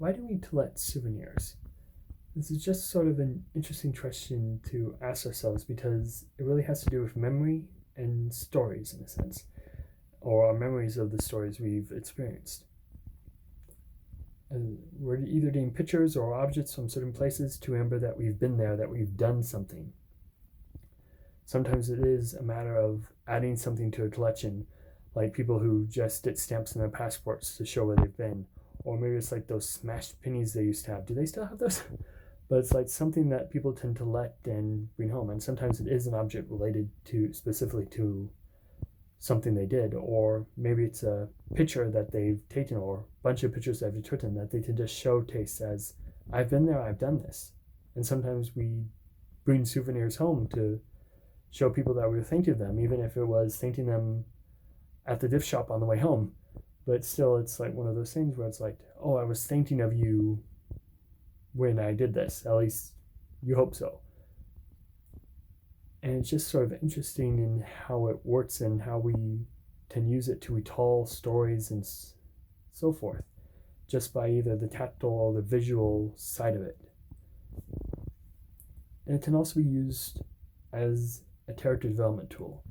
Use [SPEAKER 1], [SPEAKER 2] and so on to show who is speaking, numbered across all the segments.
[SPEAKER 1] why do we collect souvenirs? This is just sort of an interesting question to ask ourselves because it really has to do with memory and stories in a sense, or our memories of the stories we've experienced. And we're either getting pictures or objects from certain places to remember that we've been there, that we've done something. Sometimes it is a matter of adding something to a collection, like people who just get stamps in their passports to show where they've been. Or maybe it's like those smashed pennies they used to have. Do they still have those? But it's like something that people tend to collect and bring home. And sometimes it is an object related to specifically to something they did. Or maybe it's a picture that they've taken or a bunch of pictures they've taken that they can just showcase as, I've been there, I've done this. And sometimes we bring souvenirs home to show people that we were thinking of them, even if it was thanking them at the gift shop on the way home. But still, it's like one of those things where it's like, oh, I was thinking of you when I did this. At least you hope so. And it's just sort of interesting in how it works and how we can use it to retell stories and so forth, just by either the tactile or the visual side of it. And it can also be used as a character development tool.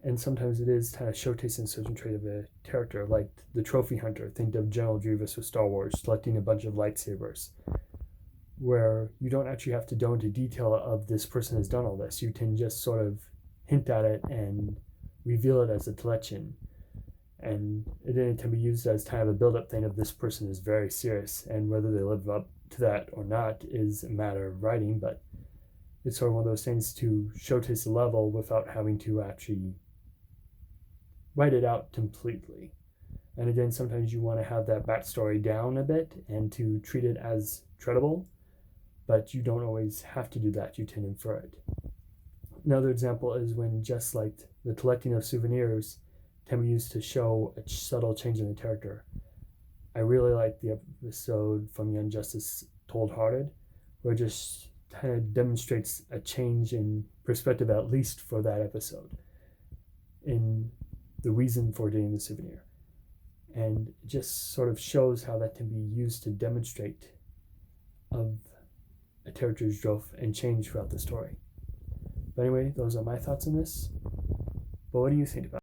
[SPEAKER 1] And sometimes it is kind of showcasing a certain trait of a character, like the trophy hunter. Think of General Grievous with Star Wars, collecting a bunch of lightsabers, where you don't actually have to go into detail of this person has done all this. You can just sort of hint at it and reveal it as a collection. And it can be used as kind of a build-up thing of this person is very serious, and whether they live up to that or not is a matter of writing, but it's sort of one of those things to showcase the level without having to actually write it out completely. And again, sometimes you want to have that backstory down a bit and to treat it as credible, but you don't always have to do that. You can infer it. Another example is when just like the collecting of souvenirs can be used to show a subtle change in the character. I really like the episode from Young Justice Cold Hearted, where it just kind of demonstrates a change in perspective, at least for that episode, in the reason for getting the souvenir. And it just sort of shows how that can be used to demonstrate of a character's growth and change throughout the story. But anyway, those are my thoughts on this. But what do you think about it?